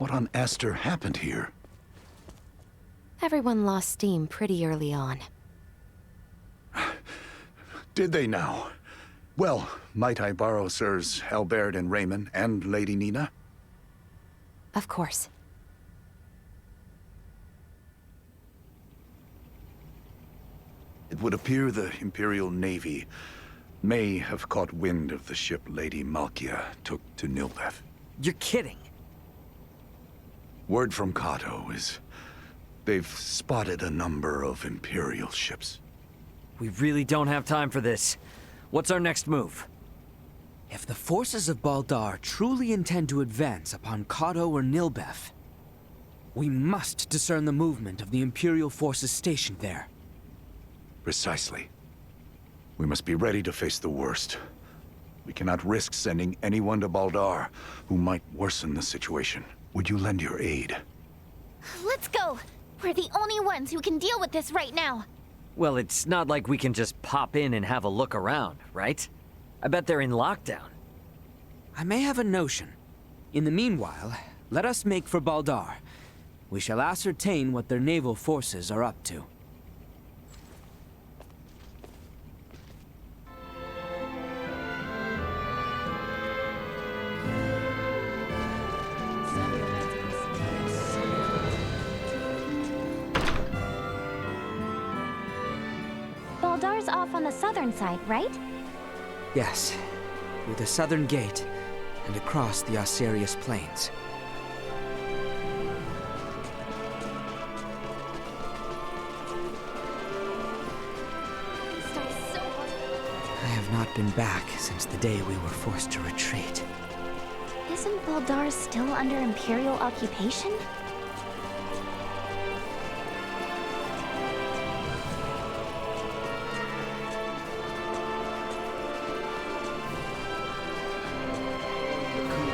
What on Aster happened here? Everyone lost steam pretty early on. Did they now? Well, might I borrow Sirs Albert and Raymond and Lady Nina? Of course. It would appear the Imperial Navy may have caught wind of the ship Lady Malkia took to Nilbeth. You're kidding. Word from Kato is they've spotted a number of Imperial ships. We really don't have time for this. What's our next move? If the forces of Baldaar truly intend to advance upon Kato or Nilbeth, we must discern the movement of the Imperial forces stationed there. Precisely. We must be ready to face the worst. We cannot risk sending anyone to Baldaar who might worsen the situation. Would you lend your aid? Let's go! We're the only ones who can deal with this right now. Well, it's not like we can just pop in and have a look around, right? I bet they're in lockdown. I may have a notion. In the meanwhile, let us make for Baldaar. We shall ascertain what their naval forces are up to. Baldaar's off on the southern side, right? Yes, through the southern gate and across the Osirius Plains. I have not been back since the day we were forced to retreat. Isn't Baldaar still under Imperial occupation?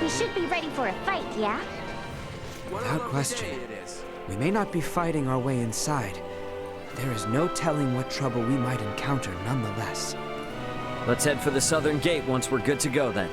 We should be ready for a fight, yeah? Without question. We may not be fighting our way inside. There is no telling what trouble we might encounter nonetheless. Let's head for the southern gate once we're good to go then.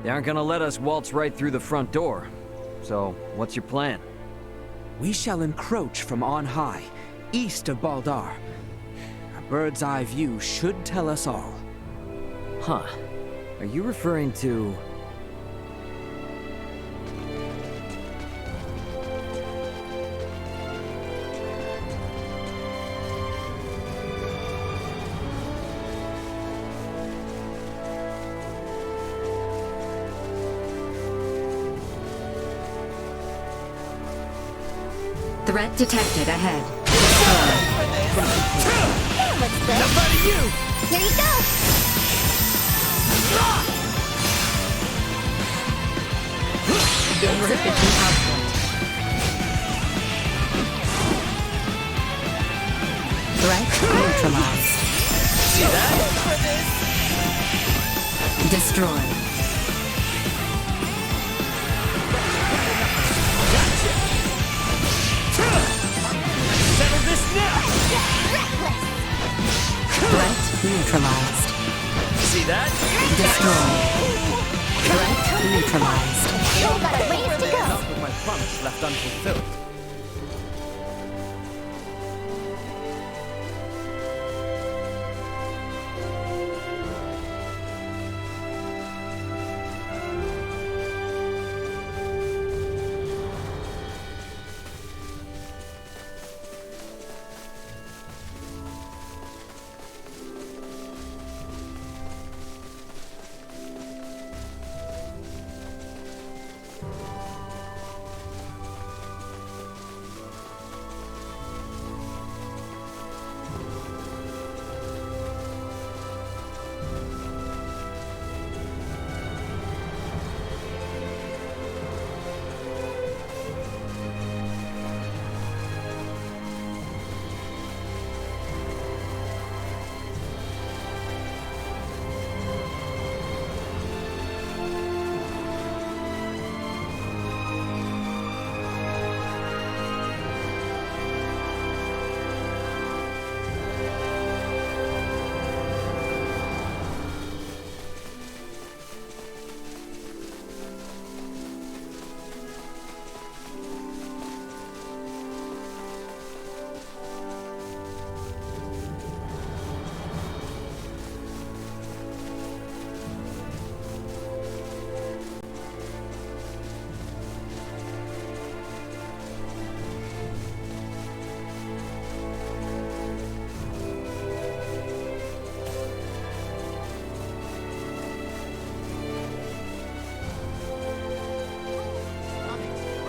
They aren't gonna let us waltz right through the front door. So, what's your plan? We shall encroach from on high, east of Baldaar. A bird's eye view should tell us all. Huh. Are you referring to... Threat detected ahead. Nobody you! Here you go! Insufficient output. Threat neutralized. See that? Destroyed. Settle this now! Threat neutralized. See that? Destroyed. Threat neutralized. Still got a ways to go! Not with my promise left unfulfilled.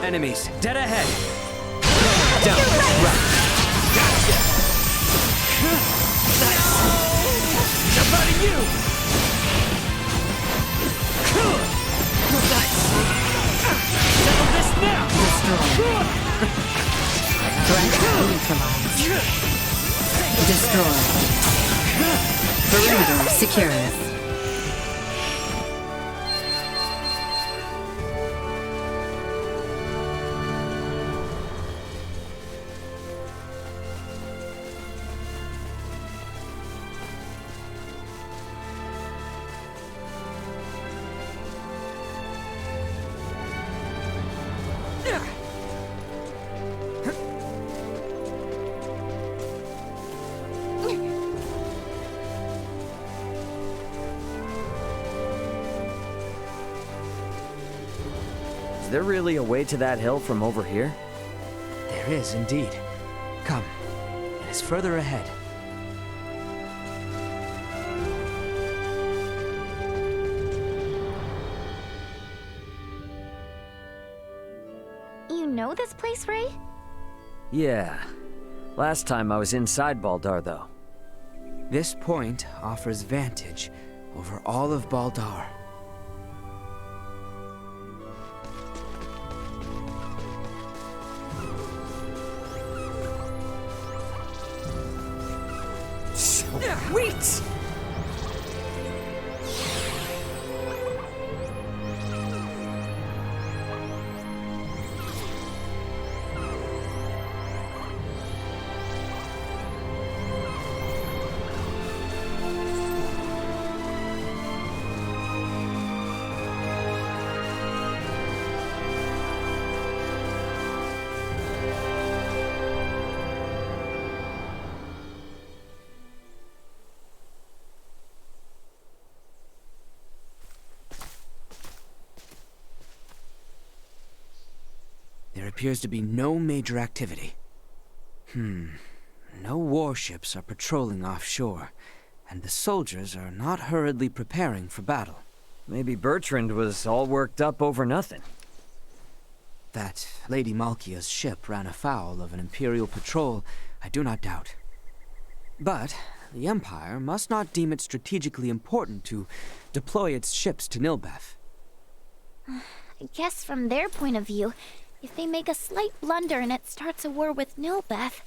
Enemies, dead ahead. Down. Right. Gotcha. Nice. How about you? Nice. Settle this now. Destroyed. Threat neutralized. Destroyed. Perimeter secure. Is there really a way to that hill from over here? There is indeed. Come, it is further ahead. You know this place, Ray? Yeah. Last time I was inside Baldaar, though. This point offers vantage over all of Baldaar. Sweet! There appears to be no major activity. No warships are patrolling offshore, and the soldiers are not hurriedly preparing for battle. Maybe Bertrand was all worked up over nothing. That Lady Malkia's ship ran afoul of an Imperial patrol, I do not doubt. But the Empire must not deem it strategically important to deploy its ships to Nilbeth. I guess from their point of view, if they make a slight blunder and it starts a war with Nilbeth,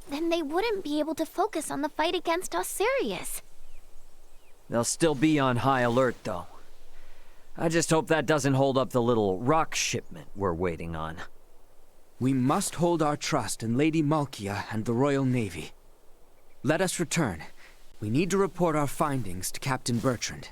then they wouldn't be able to focus on the fight against Osirius. They'll still be on high alert, though. I just hope that doesn't hold up the little rock shipment we're waiting on. We must hold our trust in Lady Malkia and the Royal Navy. Let us return. We need to report our findings to Captain Bertrand.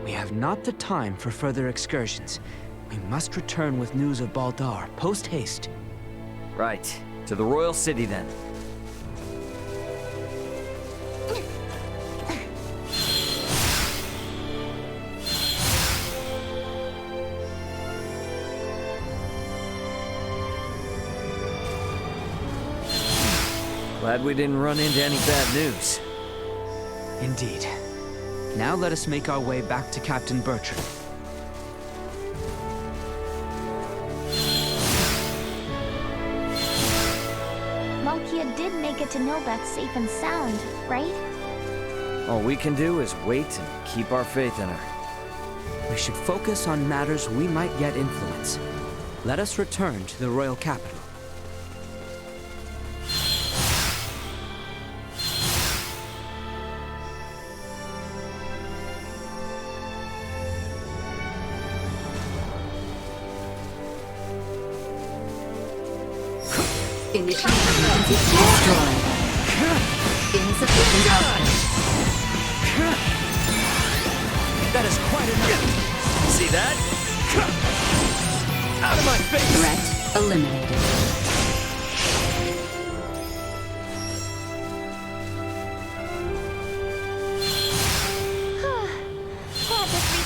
We have not the time for further excursions. We must return with news of Baldaar, post-haste. Right. To the Royal City, then. Glad we didn't run into any bad news. Indeed. Now let us make our way back to Captain Bertrand. Malkia did make it to Nilbeth safe and sound, right? All we can do is wait and keep our faith in her. We should focus on matters we might yet influence. Let us return to the royal capital. Initiating destroyed. Insufficient output. That is quite enough. See that? Out of my face! Threat eliminated.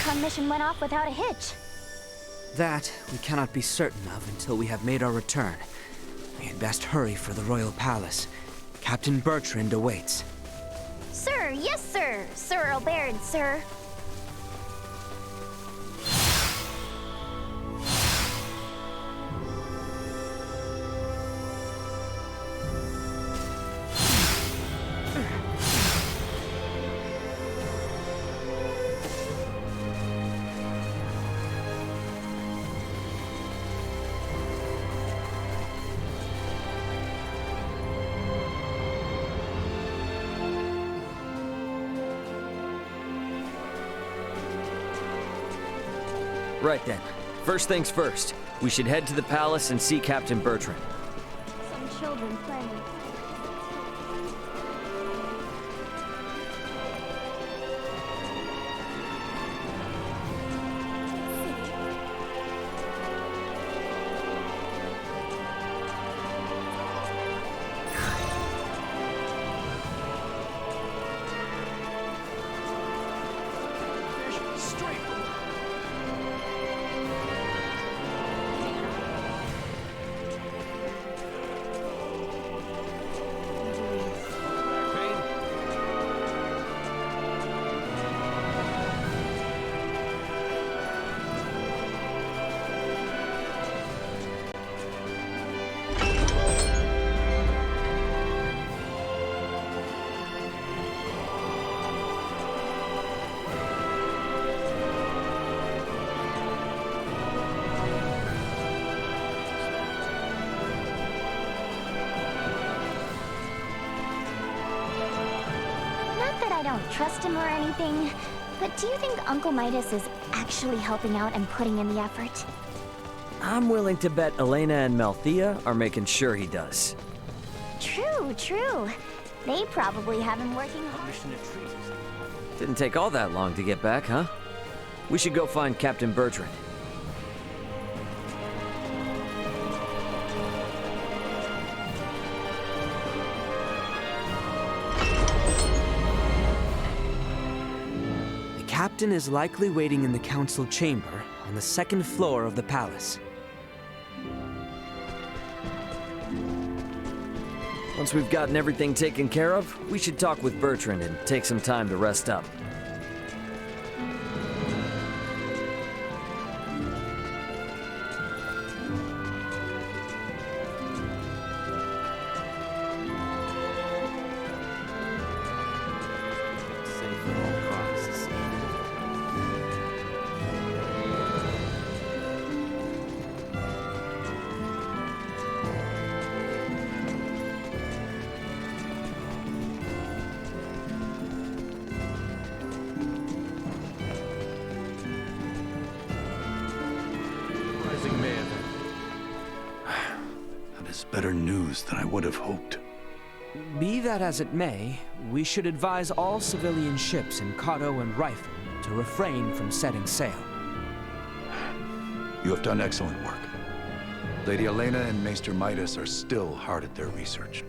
recon mission went off without a hitch. That we cannot be certain of until we have made our return. We had best hurry for the Royal Palace. Captain Bertrand awaits. Sir, yes, sir. Sir Albert, sir. Right then. First things first. We should head to the palace and see Captain Bertrand. Some children playing. I don't trust him or anything, but do you think Uncle Midas is actually helping out and putting in the effort? I'm willing to bet Elena and Malthea are making sure he does. True, true. They probably have him working hard. Didn't take all that long to get back, huh? We should go find Captain Bertrand. The captain is likely waiting in the council chamber on the second floor of the palace. Once we've gotten everything taken care of, we should talk with Bertrand and take some time to rest up. Better news than I would have hoped. Be that as it may, we should advise all civilian ships in Cotto and Rifle to refrain from setting sail. You have done excellent work. Lady Elena and Maester Midas are still hard at their research.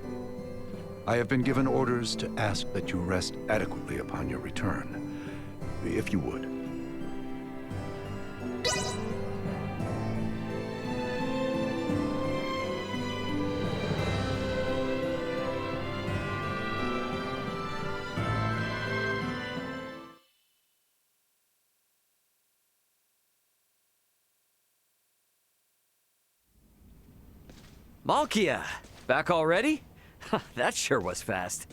I have been given orders to ask that you rest adequately upon your return, if you would. Malkia! Back already? That sure was fast.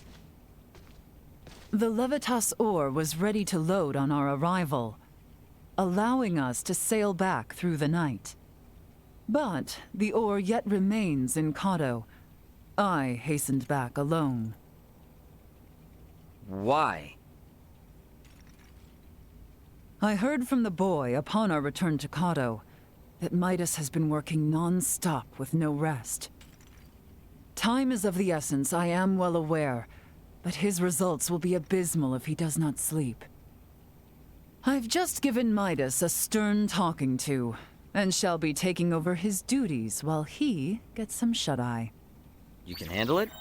The Levitas ore was ready to load on our arrival, allowing us to sail back through the night. But the ore yet remains in Cotto. I hastened back alone. Why? I heard from the boy upon our return to Cotto that Midas has been working non-stop with no rest. Time is of the essence, I am well aware, but his results will be abysmal if he does not sleep. I've just given Midas a stern talking to, and shall be taking over his duties while he gets some shut-eye. You can handle it?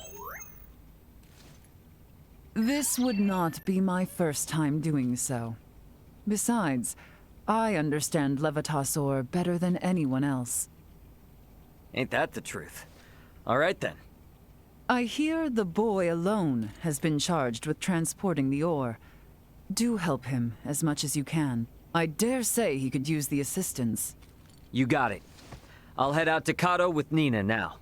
This would not be my first time doing so. Besides, I understand Levitasor better than anyone else. Ain't that the truth? All right then. I hear the boy alone has been charged with transporting the ore. Do help him as much as you can. I dare say he could use the assistance. You got it. I'll head out to Kato with Nina now.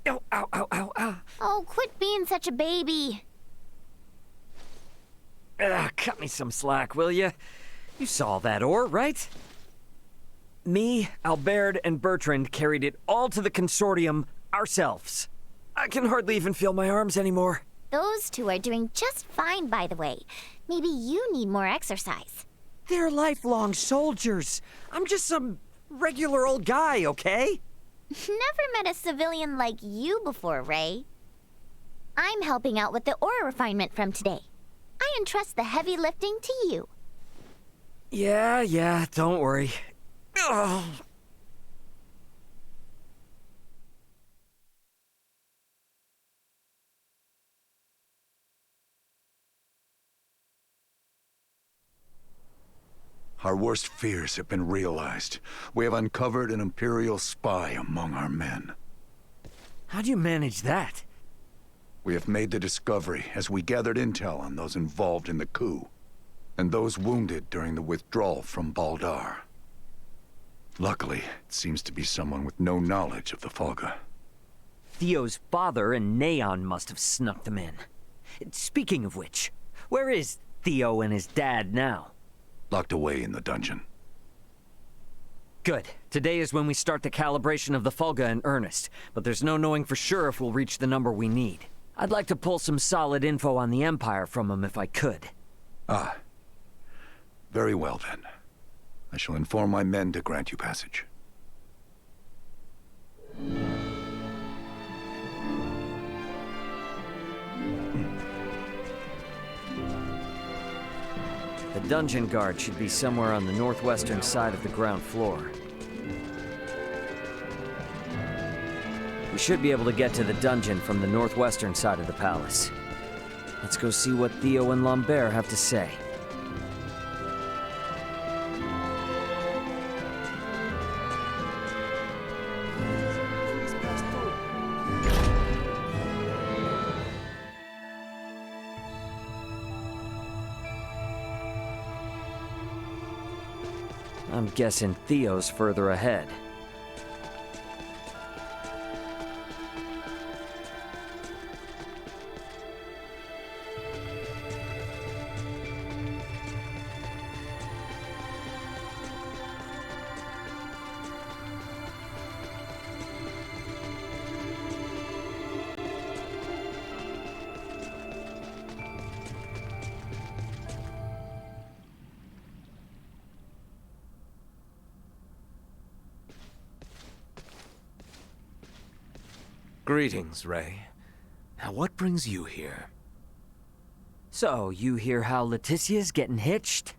Ow, ow, ow, ow, ow. Oh, quit being such a baby. Cut me some slack, will ya? You saw that ore, right? Me, Albert, and Bertrand carried it all to the consortium ourselves. I can hardly even feel my arms anymore. Those two are doing just fine, by the way. Maybe you need more exercise. They're lifelong soldiers. I'm just some regular old guy, okay? Never met a civilian like you before, Ray. I'm helping out with the ore refinement from today. I entrust the heavy lifting to you. Yeah, don't worry. Ugh. Our worst fears have been realized. We have uncovered an Imperial spy among our men. How'd you manage that? We have made the discovery as we gathered intel on those involved in the coup, and those wounded during the withdrawal from Baldaar. Luckily, it seems to be someone with no knowledge of the Folga. Theo's father and Neon must have snuck them in. Speaking of which, where is Theo and his dad now? Locked away in the dungeon. Good. Today is when we start the calibration of the Folga in earnest, but there's no knowing for sure if we'll reach the number we need. I'd like to pull some solid info on the Empire from him if I could. Ah. Very well then. I shall inform my men to grant you passage. The dungeon guard should be somewhere on the northwestern side of the ground floor. We should be able to get to the dungeon from the northwestern side of the palace. Let's go see what Theo and Lambert have to say. I'm guessing Theo's further ahead. Greetings, Ray. Now what brings you here? So, you hear how Leticia's getting hitched?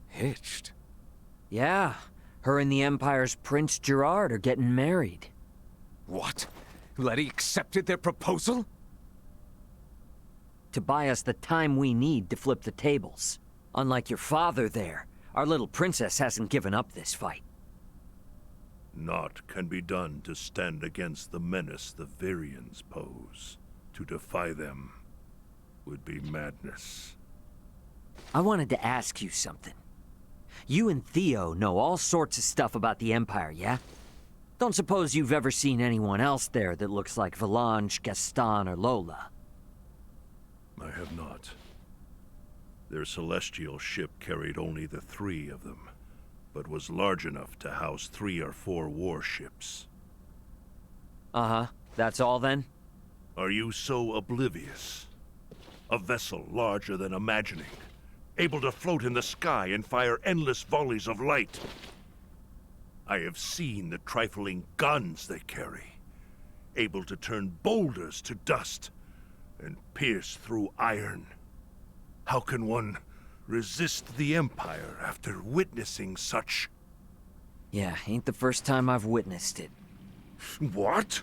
Hitched? Yeah, her and the Empire's Prince Gerard are getting married. What? Letty accepted their proposal? To buy us the time we need to flip the tables. Unlike your father there, our little princess hasn't given up this fight. Naught can be done to stand against the menace the Virians pose. To defy them would be madness. I wanted to ask you something. You and Theo know all sorts of stuff about the Empire, yeah? Don't suppose you've ever seen anyone else there that looks like Valange, Gaston, or Lola? I have not. Their celestial ship carried only the 3 of them, but was large enough to house 3 or 4 warships. Uh-huh. That's all then? Are you so oblivious? A vessel larger than imagining, able to float in the sky and fire endless volleys of light. I have seen the trifling guns they carry, able to turn boulders to dust and pierce through iron. How can one resist the Empire after witnessing such Yeah, ain't the first time I've witnessed it. What?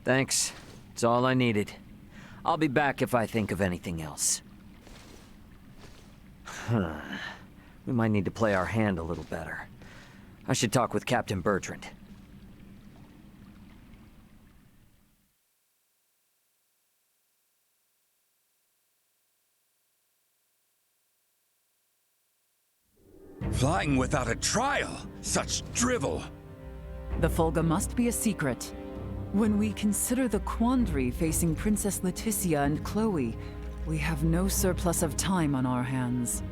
Thanks. It's all I needed. I'll be back if I think of anything else. We might need to play our hand a little better. I should talk with Captain Bertrand. Flying without a trial? Such drivel! The Folga must be a secret. When we consider the quandary facing Princess Leticia and Chloe, we have no surplus of time on our hands.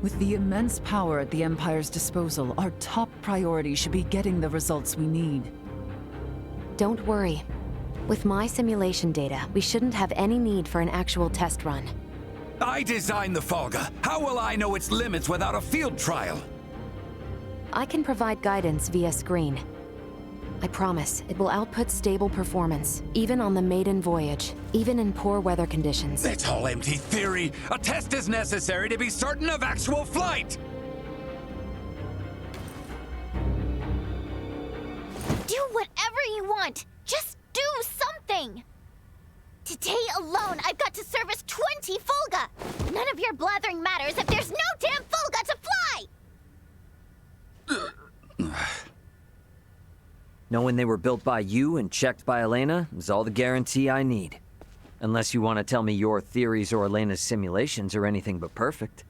With the immense power at the Empire's disposal, our top priority should be getting the results we need. Don't worry. With my simulation data, we shouldn't have any need for an actual test run. I designed the Folga. How will I know its limits without a field trial? I can provide guidance via screen. I promise, it will output stable performance, even on the maiden voyage, even in poor weather conditions. That's all empty theory. A test is necessary to be certain of actual flight. Do whatever you want. Just do something. Today alone, I've got to service 20 Folga. None of your blathering matters if there's no damn Folga to fly. Knowing they were built by you and checked by Elena is all the guarantee I need. Unless you want to tell me your theories or Elena's simulations are anything but perfect.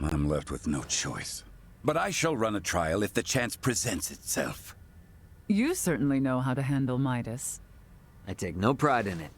I'm left with no choice. But I shall run a trial if the chance presents itself. You certainly know how to handle Midas. I take no pride in it.